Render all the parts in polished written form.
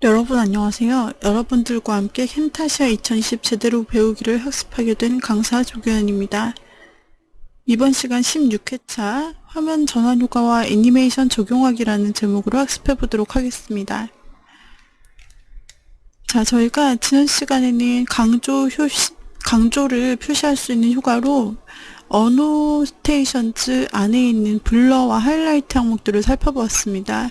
여러분 안녕하세요. 여러분들과 함께 캠타시아 2020 제대로 배우기를 학습하게 된 강사 조규현입니다. 이번 시간 16회차 화면 전환 효과와 애니메이션 적용하기라는 제목으로 학습해 보도록 하겠습니다. 자, 저희가 지난 시간에는 강조를 표시할 수 있는 효과로 어노테이션즈 안에 있는 블러와 하이라이트 항목들을 살펴보았습니다.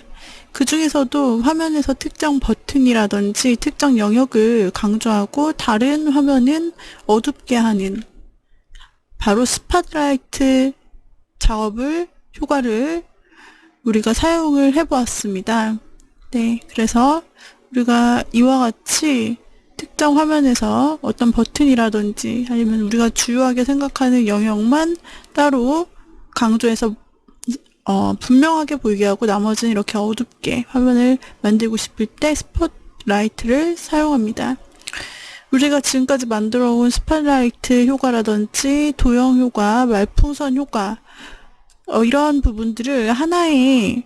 그 중에서도 화면에서 특정 버튼이라든지 특정 영역을 강조하고 다른 화면은 어둡게 하는 바로 스팟라이트 효과를 우리가 사용을 해보았습니다. 네, 그래서 우리가 이와 같이 특정 화면에서 어떤 버튼이라든지 아니면 우리가 주요하게 생각하는 영역만 따로 강조해서 분명하게 보이게 하고 나머지는 이렇게 어둡게 화면을 만들고 싶을 때 스팟라이트를 사용합니다. 우리가 지금까지 만들어 온 스팟라이트 효과라든지 도형 효과, 말풍선 효과 이러한 부분들을 하나의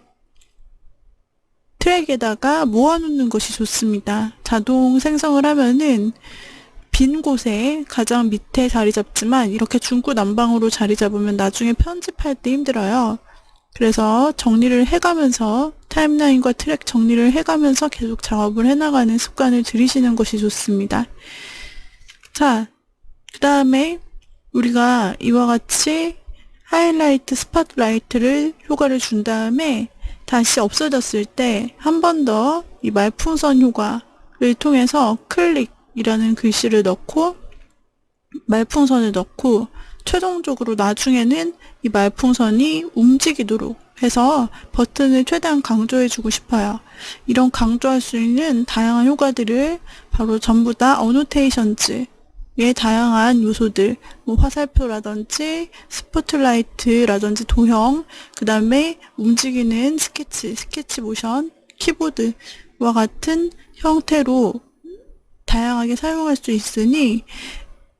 트랙에다가 모아놓는 것이 좋습니다. 자동 생성을 하면은 빈 곳에 가장 밑에 자리 잡지만 이렇게 중구난방으로 자리 잡으면 나중에 편집할 때 힘들어요. 그래서 정리를 해가면서 타임라인과 트랙 정리를 해가면서 계속 작업을 해나가는 습관을 들이시는 것이 좋습니다. 자, 그 다음에 우리가 이와 같이 하이라이트, 스팟라이트를 효과를 준 다음에 다시 없어졌을 때 한 번 더 이 말풍선 효과를 통해서 클릭이라는 글씨를 넣고 말풍선을 넣고 최종적으로 나중에는 이 말풍선이 움직이도록 해서 버튼을 최대한 강조해주고 싶어요. 이런 강조할 수 있는 다양한 효과들을 바로 전부 다 어노테이션즈의 다양한 요소들, 뭐 화살표라든지 스포트라이트라든지 도형, 그 다음에 움직이는 스케치 모션, 키보드와 같은 형태로 다양하게 사용할 수 있으니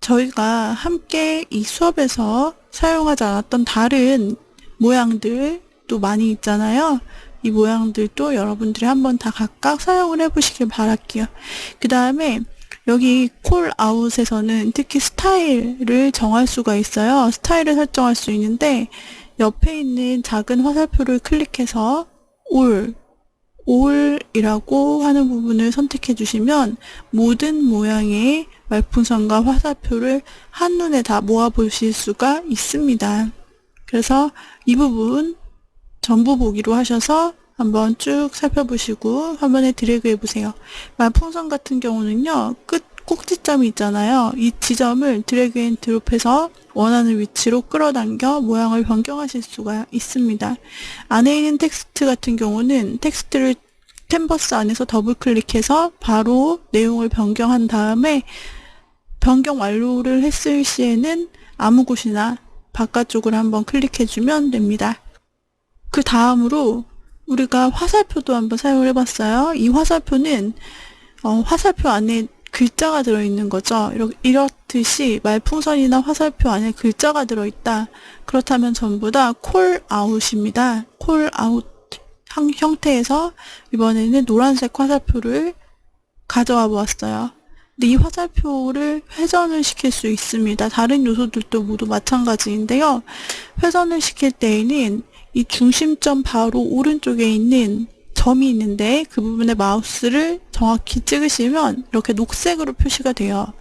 저희가 함께 이 수업에서 사용하지 않았던 다른 모양들도 많이 있잖아요. 이 모양들도 여러분들이 한번 다 각각 사용을 해보시길 바랄게요. 그 다음에 여기 콜아웃에서는 특히 스타일을 정할 수가 있어요. 스타일을 설정할 수 있는데 옆에 있는 작은 화살표를 클릭해서 올이라고 하는 부분을 선택해 주시면 모든 모양의 말풍선과 화살표를 한눈에 다 모아 보실 수가 있습니다. 그래서 이 부분 전부 보기로 하셔서 한번 쭉 살펴보시고 화면에 드래그 해보세요. 말풍선 같은 경우는요, 끝 꼭지점이 있잖아요. 이 지점을 드래그 앤 드롭해서 원하는 위치로 끌어당겨 모양을 변경하실 수가 있습니다. 안에 있는 텍스트 같은 경우는 텍스트를 캔버스 안에서 더블 클릭해서 바로 내용을 변경한 다음에 변경 완료를 했을 시에는 아무 곳이나 바깥쪽을 한번 클릭해주면 됩니다. 그 다음으로 우리가 화살표도 한번 사용을 해봤어요. 이 화살표는 화살표 안에 글자가 들어있는 거죠. 이렇듯이 말풍선이나 화살표 안에 글자가 들어있다. 그렇다면 전부 다 콜아웃입니다. 콜아웃 형태에서 이번에는 노란색 화살표를 가져와 보았어요. 근데 이 화살표를 회전을 시킬 수 있습니다. 다른 요소들도 모두 마찬가지인데요. 회전을 시킬 때에는 이 중심점 바로 오른쪽에 있는 점이 있는데 그 부분에 마우스를 정확히 찍으시면 이렇게 녹색으로 표시가 돼요.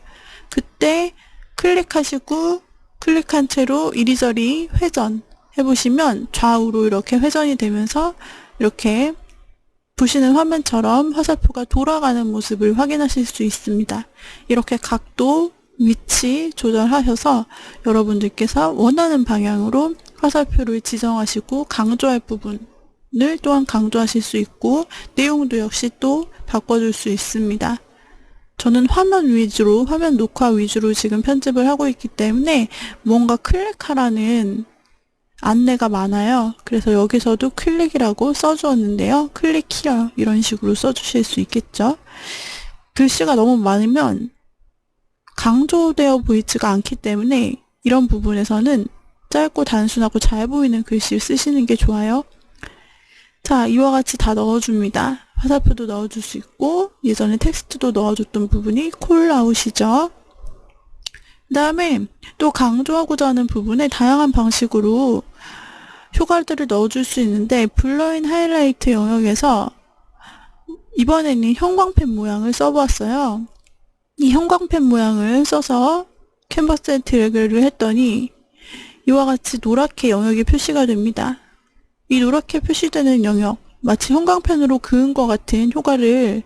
그때 클릭하시고 클릭한 채로 이리저리 회전 해보시면 좌우로 이렇게 회전이 되면서 이렇게 보시는 화면처럼 화살표가 돌아가는 모습을 확인하실 수 있습니다. 이렇게 각도, 위치 조절하셔서 여러분들께서 원하는 방향으로 화살표를 지정하시고 강조할 부분을 또한 강조하실 수 있고 내용도 역시 또 바꿔줄 수 있습니다. 저는 화면 녹화 위주로 지금 편집을 하고 있기 때문에 뭔가 클릭하라는 안내가 많아요. 그래서 여기서도 클릭이라고 써주었는데요. 클릭 히어 이런 식으로 써주실 수 있겠죠. 글씨가 너무 많으면 강조되어 보이지가 않기 때문에 이런 부분에서는 짧고 단순하고 잘 보이는 글씨를 쓰시는 게 좋아요. 자, 이와 같이 다 넣어줍니다. 화살표도 넣어줄 수 있고 예전에 텍스트도 넣어줬던 부분이 콜아웃이죠. 그 다음에 또 강조하고자 하는 부분에 다양한 방식으로 효과들을 넣어줄 수 있는데 블러인 하이라이트 영역에서 이번에는 형광펜 모양을 써보았어요. 이 형광펜 모양을 써서 캔버스에 드래그를 했더니 이와 같이 노랗게 영역이 표시가 됩니다. 이 노랗게 표시되는 영역, 마치 형광펜으로 그은 것 같은 효과를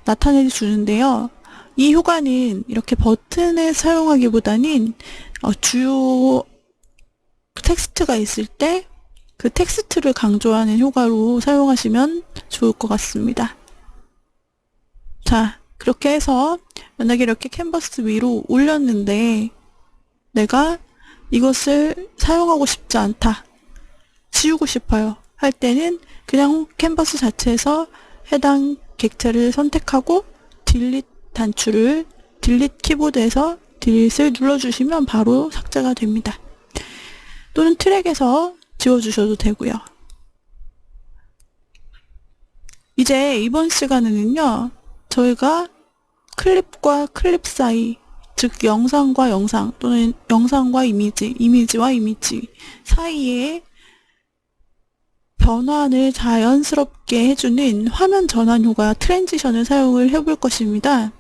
나타내 주는데요. 이 효과는 이렇게 버튼을 사용하기보다는 주요 텍스트가 있을 때 그 텍스트를 강조하는 효과로 사용하시면 좋을 것 같습니다. 자, 그렇게 해서 만약에 이렇게 캔버스 위로 올렸는데 내가 이것을 사용하고 싶지 않다, 지우고 싶어요 할 때는 그냥 캔버스 자체에서 해당 객체를 선택하고 딜릿 단추를 딜릿 키보드에서 딜릿을 눌러주시면 바로 삭제가 됩니다. 또는 트랙에서 지워주셔도 되고요. 이제 이번 시간에는요, 저희가 클립과 클립 사이, 즉 영상과 영상 또는 영상과 이미지, 이미지와 이미지 사이에 변환을 자연스럽게 해주는 화면 전환 효과 트랜지션을 사용을 해볼 것입니다.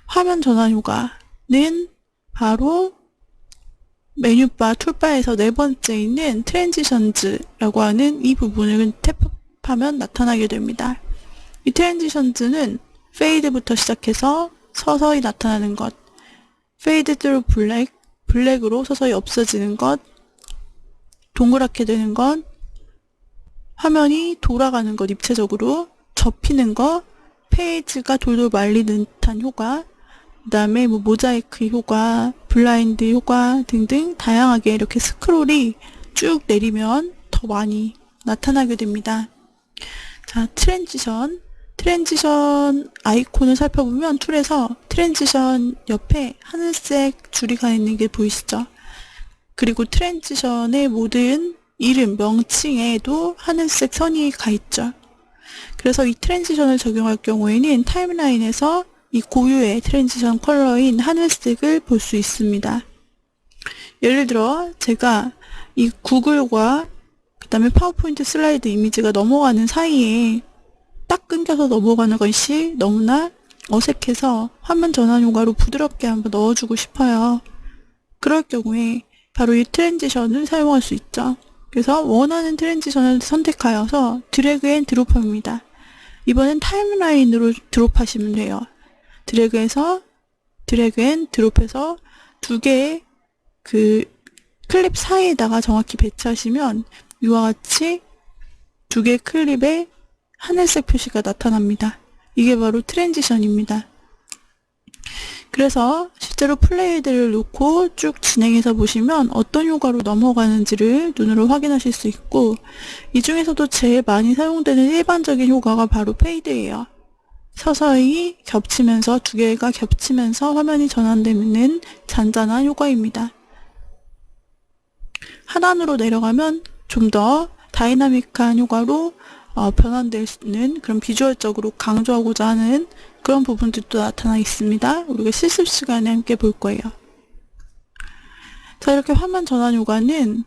화면 전환 효과는 바로 메뉴바 툴바에서 네 번째 있는 트랜지션즈라고 하는 이 부분을 탭하면 나타나게 됩니다. 이 트랜지션즈는 페이드부터 시작해서 서서히 나타나는 것, 페이드 트루 블랙, 블랙으로 서서히 없어지는 것, 동그랗게 되는 것, 화면이 돌아가는 것, 입체적으로 접히는 것, 페이지가 돌돌 말리는 듯한 효과, 그 다음에 모자이크 효과, 블라인드 효과 등등 다양하게 이렇게 스크롤이 쭉 내리면 더 많이 나타나게 됩니다. 자, 트랜지션 아이콘을 살펴보면 툴에서 트랜지션 옆에 하늘색 줄이가 있는 게 보이시죠? 그리고 트랜지션의 모든 이름, 명칭에도 하늘색 선이 가 있죠. 그래서 이 트랜지션을 적용할 경우에는 타임라인에서 이 고유의 트랜지션 컬러인 하늘색을 볼 수 있습니다. 예를 들어 제가 이 구글과 그 다음에 파워포인트 슬라이드 이미지가 넘어가는 사이에 딱 끊겨서 넘어가는 것이 너무나 어색해서 화면 전환 효과로 부드럽게 한번 넣어주고 싶어요. 그럴 경우에 바로 이 트랜지션을 사용할 수 있죠. 그래서 원하는 트랜지션을 선택하여서 드래그 앤 드롭합니다. 이번엔 타임라인으로 드롭하시면 돼요. 드래그 앤 드롭해서 두 개의 그 클립 사이에다가 정확히 배치하시면 이와 같이 두 개의 클립에 하늘색 표시가 나타납니다. 이게 바로 트랜지션입니다. 그래서 실제로 플레이들을 놓고 쭉 진행해서 보시면 어떤 효과로 넘어가는지를 눈으로 확인하실 수 있고, 이 중에서도 제일 많이 사용되는 일반적인 효과가 바로 페이드예요. 서서히 겹치면서 두 개가 겹치면서 화면이 전환되는 잔잔한 효과입니다. 하단으로 내려가면 좀 더 다이나믹한 효과로 변환되는 그런 비주얼적으로 강조하고자 하는 그런 부분들도 나타나 있습니다. 우리가 실습 시간에 함께 볼 거예요. 자, 이렇게 화면 전환 효과는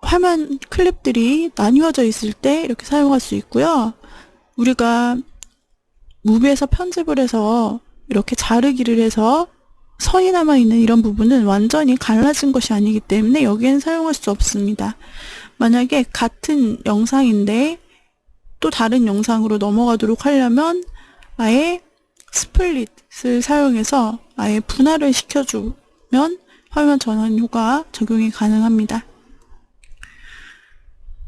화면 클립들이 나뉘어져 있을 때 이렇게 사용할 수 있고요. 우리가 무비에서 편집을 해서 이렇게 자르기를 해서 선이 남아있는 이런 부분은 완전히 갈라진 것이 아니기 때문에 여기에는 사용할 수 없습니다. 만약에 같은 영상인데 또 다른 영상으로 넘어가도록 하려면 아예 스플릿을 사용해서 아예 분할을 시켜주면 화면 전환 효과 적용이 가능합니다.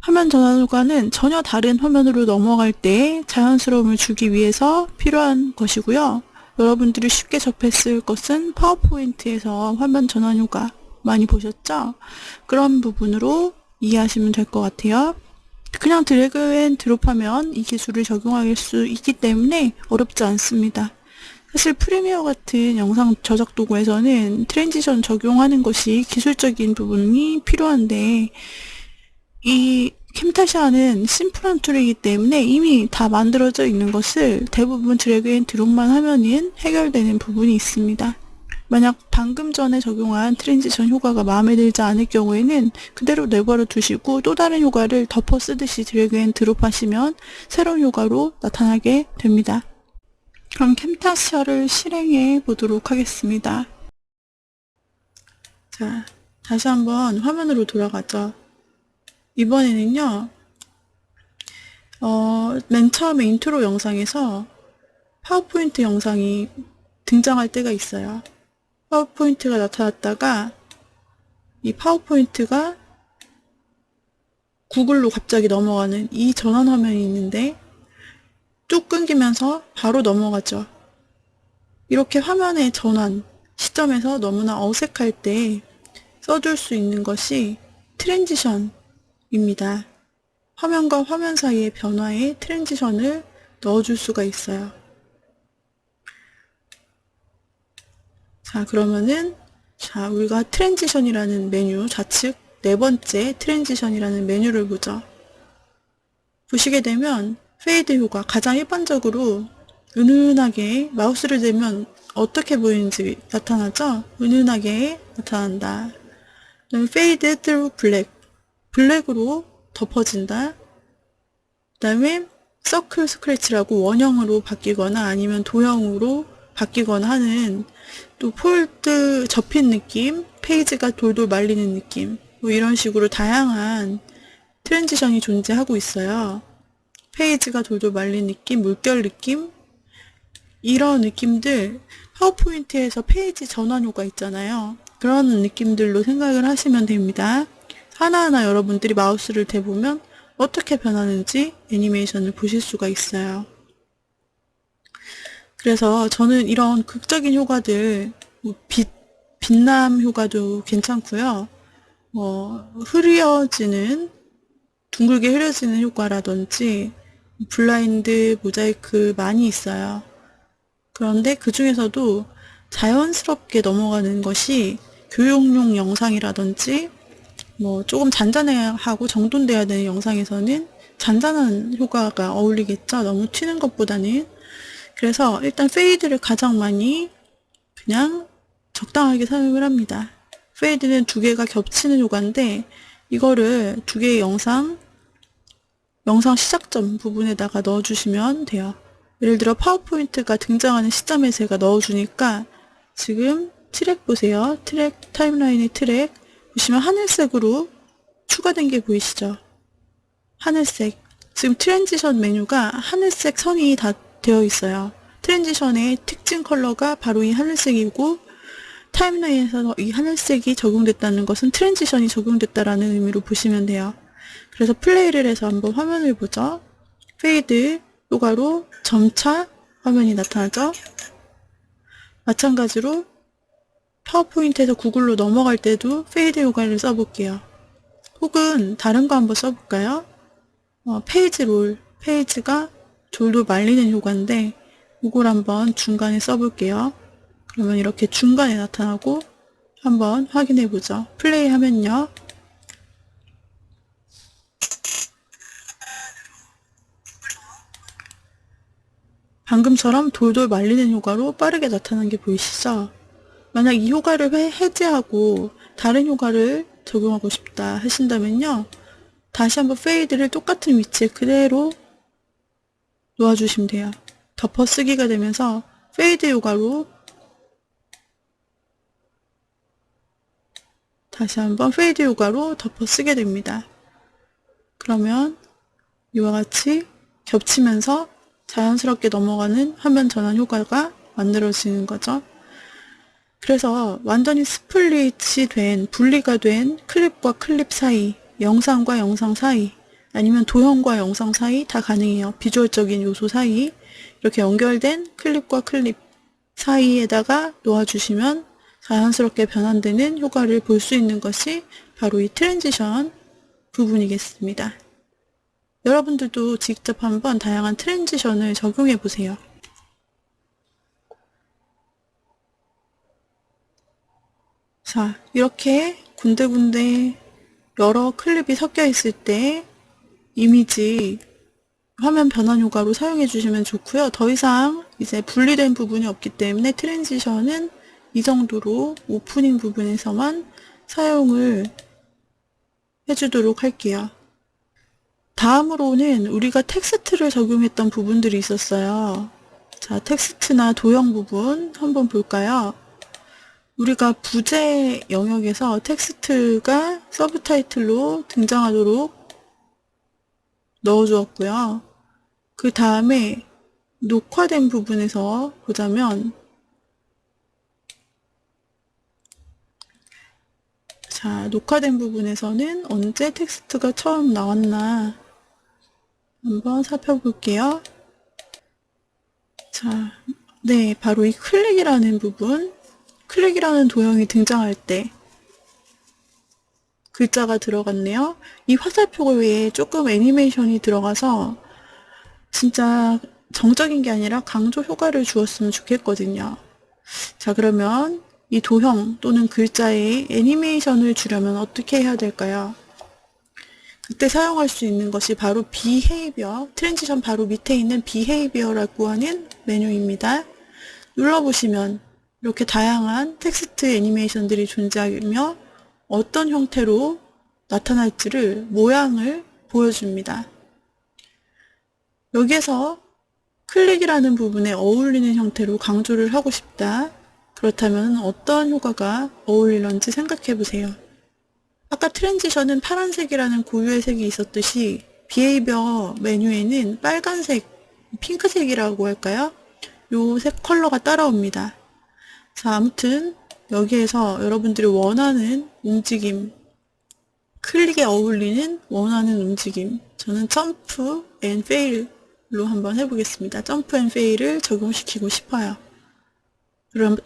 화면 전환 효과는 전혀 다른 화면으로 넘어갈 때 자연스러움을 주기 위해서 필요한 것이고요. 여러분들이 쉽게 접했을 것은 파워포인트에서 화면 전환 효과 많이 보셨죠? 그런 부분으로 이해하시면 될 것 같아요. 그냥 드래그 앤 드롭하면 이 기술을 적용할 수 있기 때문에 어렵지 않습니다. 사실 프리미어 같은 영상 저작 도구에서는 트랜지션 적용하는 것이 기술적인 부분이 필요한데 이 캠타샤는 심플한 툴이기 때문에 이미 다 만들어져 있는 것을 대부분 드래그 앤 드롭만 하면은 해결되는 부분이 있습니다. 만약 방금 전에 적용한 트랜지션 효과가 마음에 들지 않을 경우에는 그대로 내버려 두시고 또 다른 효과를 덮어 쓰듯이 드래그 앤 드롭 하시면 새로운 효과로 나타나게 됩니다. 그럼 캠타샤를 실행해 보도록 하겠습니다. 자, 다시 한번 화면으로 돌아가죠. 이번에는요, 맨 처음에 인트로 영상에서 파워포인트 영상이 등장할 때가 있어요. 파워포인트가 나타났다가 이 파워포인트가 구글로 갑자기 넘어가는 이 전환 화면이 있는데 쭉 끊기면서 바로 넘어가죠. 이렇게 화면의 전환 시점에서 너무나 어색할 때 써줄 수 있는 것이 트랜지션입니다. 화면과 화면 사이의 변화에 트랜지션을 넣어줄 수가 있어요. 자, 그러면은 우리가 트랜지션이라는 메뉴 좌측 네 번째 트랜지션이라는 메뉴를 보죠. 보시게 되면 페이드 효과 가장 일반적으로 은은하게 마우스를 대면 어떻게 보이는지 나타나죠? 은은하게 나타난다. 그다음에 페이드 through 블랙, 블랙으로 덮어진다. 그 다음에 서클 스크래치라고 원형으로 바뀌거나 아니면 도형으로 바뀌거나 하는, 또 폴드 접힌 느낌, 페이지가 돌돌 말리는 느낌, 뭐 이런 식으로 다양한 트랜지션이 존재하고 있어요. 페이지가 돌돌 말린 느낌, 물결 느낌, 이런 느낌들 파워포인트에서 페이지 전환 효과 있잖아요. 그런 느낌들로 생각을 하시면 됩니다. 하나하나 여러분들이 마우스를 대보면 어떻게 변하는지 애니메이션을 보실 수가 있어요. 그래서 저는 이런 극적인 효과들, 빛남 효과도 괜찮고요. 흐려지는, 둥글게 흐려지는 효과라든지 블라인드, 모자이크 많이 있어요. 그런데 그 중에서도 자연스럽게 넘어가는 것이 교육용 영상이라든지 조금 잔잔하고 정돈돼야 되는 영상에서는 잔잔한 효과가 어울리겠죠. 너무 튀는 것보다는. 그래서 일단 페이드를 가장 많이 그냥 적당하게 사용을 합니다. 페이드는 두 개가 겹치는 효과인데 이거를 두 개의 영상 시작점 부분에다가 넣어주시면 돼요. 예를 들어 파워포인트가 등장하는 시점에 제가 넣어주니까 지금 트랙 보세요. 트랙, 타임라인의 트랙 보시면 하늘색으로 추가된 게 보이시죠? 하늘색. 지금 트랜지션 메뉴가 하늘색 선이 다 되어 있어요. 트랜지션의 특징 컬러가 바로 이 하늘색이고 타임라인에서 이 하늘색이 적용됐다는 것은 트랜지션이 적용됐다라는 의미로 보시면 돼요. 그래서 플레이를 해서 한번 화면을 보죠. 페이드 효과로 점차 화면이 나타나죠. 마찬가지로 파워포인트에서 구글로 넘어갈 때도 페이드 효과를 써볼게요. 혹은 다른 거 한번 써볼까요? 페이지 롤, 페이지가 돌돌 말리는 효과인데 이걸 한번 중간에 써볼게요. 그러면 이렇게 중간에 나타나고 한번 확인해 보죠. 플레이 하면요. 방금처럼 돌돌 말리는 효과로 빠르게 나타난 게 보이시죠? 만약 이 효과를 해제하고 다른 효과를 적용하고 싶다 하신다면요. 다시 한번 페이드를 똑같은 위치에 그대로 놓아주시면 돼요. 덮어쓰기가 되면서 페이드 효과로 다시 한번 페이드 효과로 덮어쓰게 됩니다. 그러면 이와 같이 겹치면서 자연스럽게 넘어가는 화면 전환 효과가 만들어지는 거죠. 그래서 완전히 스플릿이 된, 분리가 된 클립과 클립 사이, 영상과 영상 사이, 아니면 도형과 영상 사이 다 가능해요. 비주얼적인 요소 사이 이렇게 연결된 클립과 클립 사이에다가 놓아주시면 자연스럽게 변환되는 효과를 볼 수 있는 것이 바로 이 트랜지션 부분이겠습니다. 여러분들도 직접 한번 다양한 트랜지션을 적용해 보세요. 자, 이렇게 군데군데 여러 클립이 섞여 있을 때 이미지 화면 변환 효과로 사용해 주시면 좋고요. 더 이상 이제 분리된 부분이 없기 때문에 트랜지션은 이 정도로 오프닝 부분에서만 사용을 해주도록 할게요. 다음으로는 우리가 텍스트를 적용했던 부분들이 있었어요. 자, 텍스트나 도형 부분 한번 볼까요? 우리가 부제 영역에서 텍스트가 서브 타이틀로 등장하도록 넣어주었고요. 그 다음에 녹화된 부분에서 보자면, 자, 녹화된 부분에서는 언제 텍스트가 처음 나왔나 한번 살펴볼게요. 자, 네, 바로 이 클릭이라는 부분, 클릭이라는 도형이 등장할 때 글자가 들어갔네요. 이 화살표에 조금 애니메이션이 들어가서 진짜 정적인 게 아니라 강조 효과를 주었으면 좋겠거든요. 자, 그러면 이 도형 또는 글자에 애니메이션을 주려면 어떻게 해야 될까요? 그때 사용할 수 있는 것이 바로 비헤이비어, 트랜지션 바로 밑에 있는 비헤이비어라고 하는 메뉴입니다. 눌러보시면 이렇게 다양한 텍스트 애니메이션들이 존재하며 어떤 형태로 나타날지를 모양을 보여줍니다. 여기에서 클릭이라는 부분에 어울리는 형태로 강조를 하고 싶다. 그렇다면 어떤 효과가 어울리는지 생각해 보세요. 아까 트랜지션은 파란색이라는 고유의 색이 있었듯이 비헤이비어 메뉴에는 빨간색, 핑크색이라고 할까요? 요 색 컬러가 따라옵니다. 자, 아무튼 여기에서 여러분들이 원하는 움직임, 클릭에 어울리는 원하는 움직임, 저는 점프 앤 페일로 한번 해보겠습니다. 점프 앤 페일을 적용시키고 싶어요.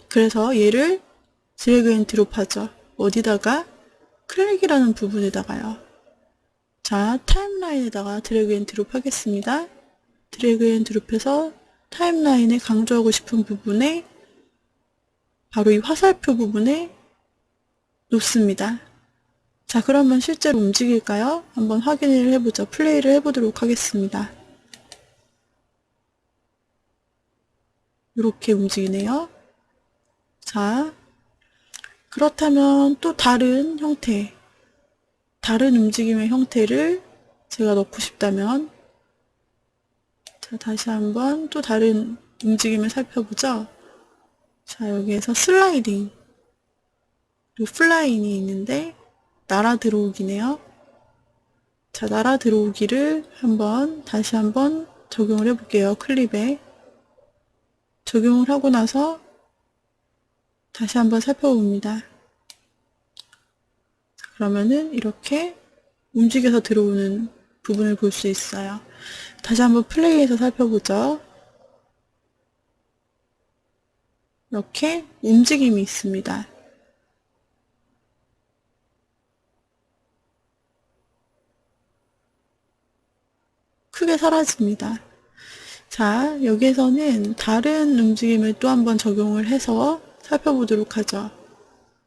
그래서 얘를 드래그 앤 드롭 하죠. 어디다가? 클릭이라는 부분에다가요. 자, 타임라인에다가 드래그 앤 드롭 하겠습니다. 드래그 앤 드롭해서 타임라인에 강조하고 싶은 부분에 바로 이 화살표 부분에 놓습니다. 자, 그러면 실제로 움직일까요? 한번 확인을 해보죠. 플레이를 해보도록 하겠습니다. 이렇게 움직이네요. 자, 그렇다면 또 다른 형태, 다른 움직임의 형태를 제가 넣고 싶다면, 자, 다시 한번 또 다른 움직임을 살펴보죠. 자, 여기에서 슬라이딩, 그리고 플라잉이 있는데, 날아 들어오기네요. 자, 날아 들어오기를 다시 한번 적용을 해볼게요. 클립에. 적용을 하고 나서 다시 한번 살펴봅니다. 자, 그러면은 이렇게 움직여서 들어오는 부분을 볼 수 있어요. 다시 한번 플레이해서 살펴보죠. 이렇게 움직임이 있습니다. 크게 사라집니다. 자, 여기에서는 다른 움직임을 또 한번 적용을 해서 살펴보도록 하죠.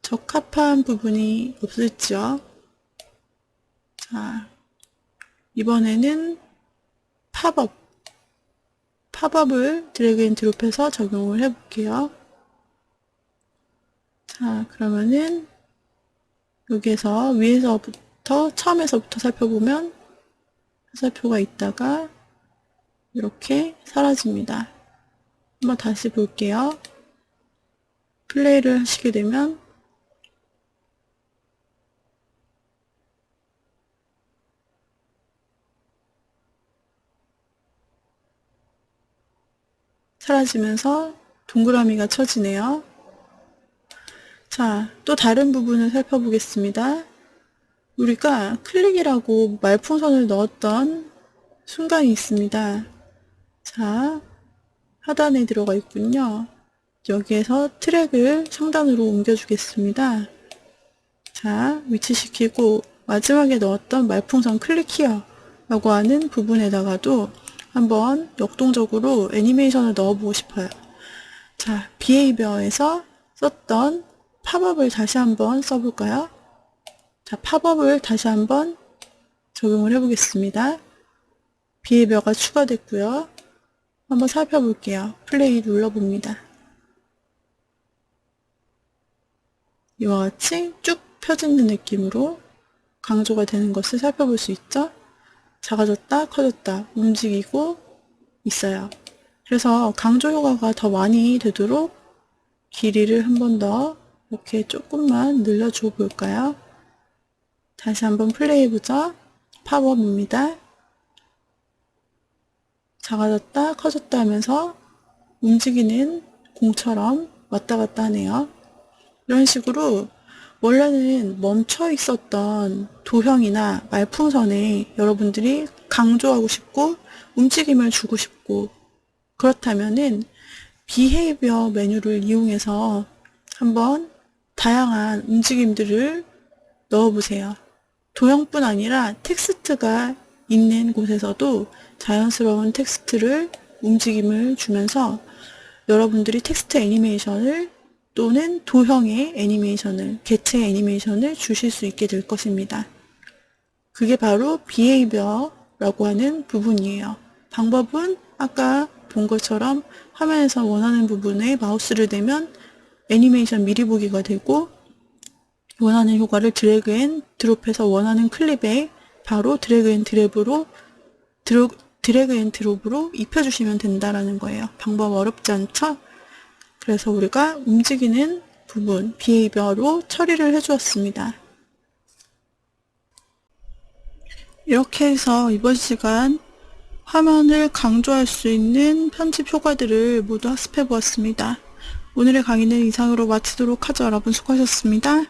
적합한 부분이 없을지요. 자, 이번에는 팝업을 드래그 앤 드롭해서 적용을 해볼게요. 자, 그러면은 여기에서 위에서부터 처음에서부터 살펴보면 화살표가 있다가 이렇게 사라집니다. 한번 다시 볼게요. 플레이를 하시게 되면 사라지면서 동그라미가 쳐지네요. 자, 또 다른 부분을 살펴보겠습니다. 우리가 클릭이라고 말풍선을 넣었던 순간이 있습니다. 자, 하단에 들어가 있군요. 여기에서 트랙을 상단으로 옮겨주겠습니다. 자, 위치시키고 마지막에 넣었던 말풍선 클릭 히어 라고 하는 부분에다가도 한번 역동적으로 애니메이션을 넣어보고 싶어요. 자, 비헤이비어에서 썼던 팝업을 다시 한번 써볼까요? 자, 팝업을 다시 한번 적용을 해보겠습니다. 비헤이비어가 추가됐고요. 한번 살펴볼게요. 플레이 눌러봅니다. 이와 같이 쭉 펴지는 느낌으로 강조가 되는 것을 살펴볼 수 있죠. 작아졌다 커졌다 움직이고 있어요. 그래서 강조 효과가 더 많이 되도록 길이를 한 번 더 이렇게 조금만 늘려줘 볼까요? 다시 한번 플레이 해보죠. 팝업입니다. 작아졌다 커졌다 하면서 움직이는 공처럼 왔다 갔다 하네요. 이런 식으로 원래는 멈춰 있었던 도형이나 말풍선에 여러분들이 강조하고 싶고 움직임을 주고 싶고 그렇다면은 비헤이비어 메뉴를 이용해서 한번 다양한 움직임들을 넣어보세요. 도형뿐 아니라 텍스트가 있는 곳에서도 자연스러운 텍스트를 움직임을 주면서 여러분들이 텍스트 애니메이션을 또는 도형의 애니메이션을, 개체 애니메이션을 주실 수 있게 될 것입니다. 그게 바로 비헤이비어라고 하는 부분이에요. 방법은 아까 본 것처럼 화면에서 원하는 부분에 마우스를 대면 애니메이션 미리 보기가 되고 원하는 효과를 드래그 앤 드롭해서 원하는 클립에 바로 드래그 앤 드롭으로 입혀주시면 된다라는 거예요. 방법 어렵지 않죠? 그래서 우리가 움직이는 부분, 비헤이비어로 처리를 해주었습니다. 이렇게 해서 이번 시간 화면을 강조할 수 있는 편집 효과들을 모두 학습해 보았습니다. 오늘의 강의는 이상으로 마치도록 하죠. 여러분 수고하셨습니다.